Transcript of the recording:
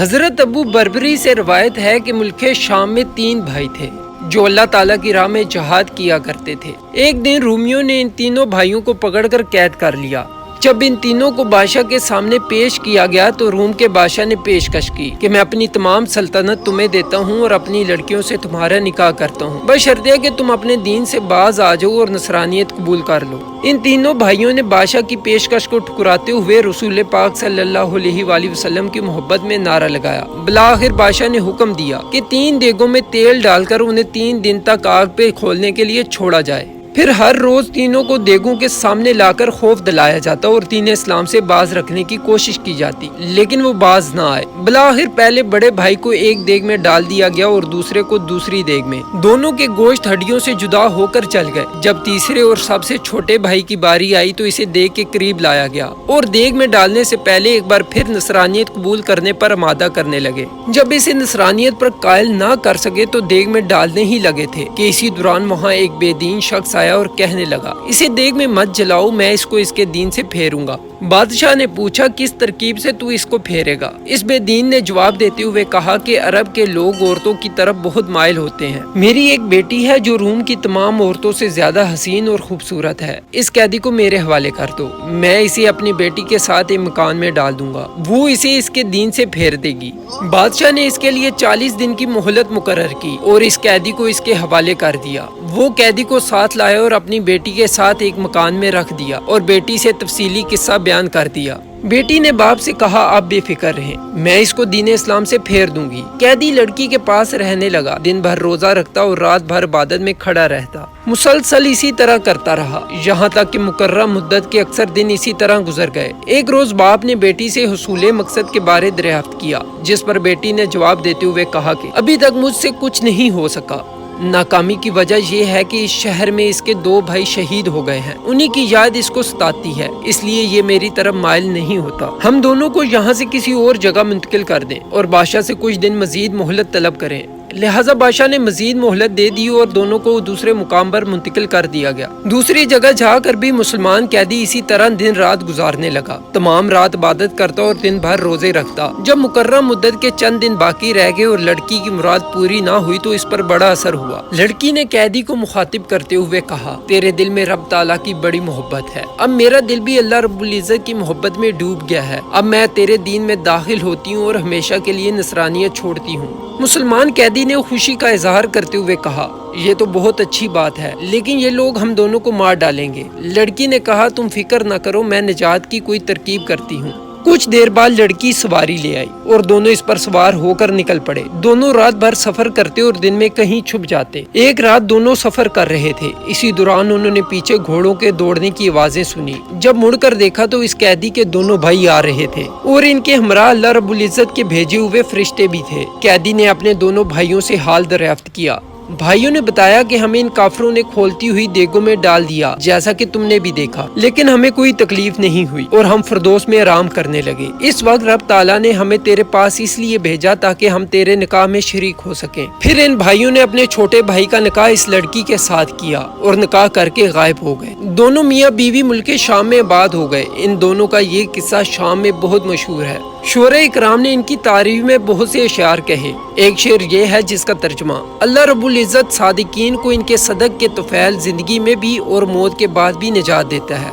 حضرت ابو بربری سے روایت ہے کہ ملک شام میں 3 بھائی تھے جو اللہ تعالیٰ کی راہ میں جہاد کیا کرتے تھے۔ ایک دن رومیوں نے ان تینوں بھائیوں کو پکڑ کر قید کر لیا۔ جب ان تینوں کو بادشاہ کے سامنے پیش کیا گیا تو روم کے بادشاہ نے پیشکش کی کہ میں اپنی تمام سلطنت تمہیں دیتا ہوں اور اپنی لڑکیوں سے تمہارا نکاح کرتا ہوں، بشرطے کہ تم اپنے دین سے باز آ جاؤ اور نصرانیت قبول کر لو۔ ان تینوں بھائیوں نے بادشاہ کی پیشکش کو ٹھکراتے ہوئے رسول پاک صلی اللہ علیہ وآلہ وسلم کی محبت میں نعرہ لگایا۔ بالآخر بادشاہ نے حکم دیا کہ 3 دیگوں میں تیل ڈال کر انہیں 3 دن تک آگ پہ کھولنے کے لیے چھوڑا جائے۔ پھر ہر روز تینوں کو دیگوں کے سامنے لا کر خوف دلایا جاتا اور تینوں اسلام سے باز رکھنے کی کوشش کی جاتی، لیکن وہ باز نہ آئے۔ بالآخر پہلے بڑے بھائی کو ایک دیگ میں ڈال دیا گیا اور دوسرے کو دوسری دیگ میں۔ دونوں کے گوشت ہڈیوں سے جدا ہو کر چل گئے۔ جب تیسرے اور سب سے چھوٹے بھائی کی باری آئی تو اسے دیگ کے قریب لایا گیا اور دیگ میں ڈالنے سے پہلے ایک بار پھر نصرانیت قبول کرنے پر آمادہ کرنے لگے۔ جب اسے نصرانیت پر قائل نہ کر سکے تو دیگ میں ڈالنے ہی لگے تھے کہ اسی دوران وہاں ایک بے دین شخص آیا اور کہنے لگا، اسے دیگ میں مت جلاؤ، میں اس کو اس کے دین سے پھیروں گا۔ بادشاہ نے پوچھا، کس ترکیب سے تو اس کو پھیرے گا؟ اس بے دین نے جواب دیتے ہوئے کہا کہ عرب کے لوگ عورتوں کی طرف بہت مائل ہوتے ہیں۔ میری ایک بیٹی ہے جو روم کی تمام عورتوں سے زیادہ حسین اور خوبصورت ہے، اس قیدی کو میرے حوالے کر دو، میں اسے اپنی بیٹی کے ساتھ ایک مکان میں ڈال دوں گا، وہ اسے اس کے دین سے پھیر دے گی۔ بادشاہ نے اس کے لیے 40 دن کی مہلت مقرر کی اور اس قیدی کو اس کے حوالے کر دیا۔ وہ قیدی کو ساتھ لایا اور اپنی بیٹی کے ساتھ ایک مکان میں رکھ دیا اور بیٹی سے تفصیلی قصہ بیان کر دیا۔ بیٹی نے باپ سے کہا، آپ بے فکر رہیں، میں اس کو دین اسلام سے پھیر دوں گی۔ قیدی لڑکی کے پاس رہنے لگا، دن بھر روزہ رکھتا اور رات بھر عبادت میں کھڑا رہتا۔ مسلسل اسی طرح کرتا رہا، یہاں تک کہ مقررہ مدت کے اکثر دن اسی طرح گزر گئے۔ ایک روز باپ نے بیٹی سے حصول مقصد کے بارے دریافت کیا، جس پر بیٹی نے جواب دیتے ہوئے کہا کہ ابھی تک مجھ سے کچھ نہیں ہو سکا۔ ناکامی کی وجہ یہ ہے کہ اس شہر میں اس کے 2 بھائی شہید ہو گئے ہیں، انہی کی یاد اس کو ستاتی ہے، اس لیے یہ میری طرف مائل نہیں ہوتا۔ ہم دونوں کو یہاں سے کسی اور جگہ منتقل کر دیں اور بادشاہ سے کچھ دن مزید مہلت طلب کریں۔ لہٰذا بادشاہ نے مزید مہلت دے دی اور دونوں کو دوسرے مقام پر منتقل کر دیا گیا۔ دوسری جگہ جا کر بھی مسلمان قیدی اسی طرح دن رات گزارنے لگا، تمام رات عبادت کرتا اور دن بھر روزے رکھتا۔ جب مقررہ مدت کے چند دن باقی رہ گئے اور لڑکی کی مراد پوری نہ ہوئی تو اس پر بڑا اثر ہوا۔ لڑکی نے قیدی کو مخاطب کرتے ہوئے کہا، تیرے دل میں رب تعالیٰ کی بڑی محبت ہے، اب میرا دل بھی اللہ رب العزت کی محبت میں ڈوب گیا ہے، اب میں تیرے دین میں داخل ہوتی ہوں اور ہمیشہ کے لیے نصرانیت چھوڑتی ہوں۔ مسلمان قیدی نے خوشی کا اظہار کرتے ہوئے کہا، یہ تو بہت اچھی بات ہے، لیکن یہ لوگ ہم دونوں کو مار ڈالیں گے۔ لڑکی نے کہا، تم فکر نہ کرو، میں نجات کی کوئی ترکیب کرتی ہوں۔ کچھ دیر بعد لڑکی سواری لے آئی اور دونوں اس پر سوار ہو کر نکل پڑے۔ دونوں رات بھر سفر کرتے اور دن میں کہیں چھپ جاتے۔ ایک رات دونوں سفر کر رہے تھے، اسی دوران انہوں نے پیچھے گھوڑوں کے دوڑنے کی آوازیں سنی۔ جب مڑ کر دیکھا تو اس قیدی کے 2 بھائی آ رہے تھے اور ان کے ہمراہ اللہ رب العزت کے بھیجے ہوئے فرشتے بھی تھے۔ قیدی نے اپنے 2 بھائیوں سے حال دریافت کیا۔ بھائیوں نے بتایا کہ ہمیں ان کافروں نے کھولتی ہوئی دیگوں میں ڈال دیا، جیسا کہ تم نے بھی دیکھا، لیکن ہمیں کوئی تکلیف نہیں ہوئی اور ہم فردوس میں آرام کرنے لگے۔ اس وقت رب تعالیٰ نے ہمیں تیرے پاس اس لیے بھیجا تاکہ ہم تیرے نکاح میں شریک ہو سکیں۔ پھر ان بھائیوں نے اپنے چھوٹے بھائی کا نکاح اس لڑکی کے ساتھ کیا اور نکاح کر کے غائب ہو گئے۔ دونوں میاں بیوی ملک شام میں آباد ہو گئے۔ ان دونوں کا یہ قصہ شام میں بہت مشہور ہے۔ شعراء اکرام نے ان کی تعریف میں بہت سے اشعار کہے۔ ایک شعر یہ ہے جس کا ترجمہ، اللہ رب العزت صادقین کو ان کے صدق کے طفیل زندگی میں بھی اور موت کے بعد بھی نجات دیتا ہے۔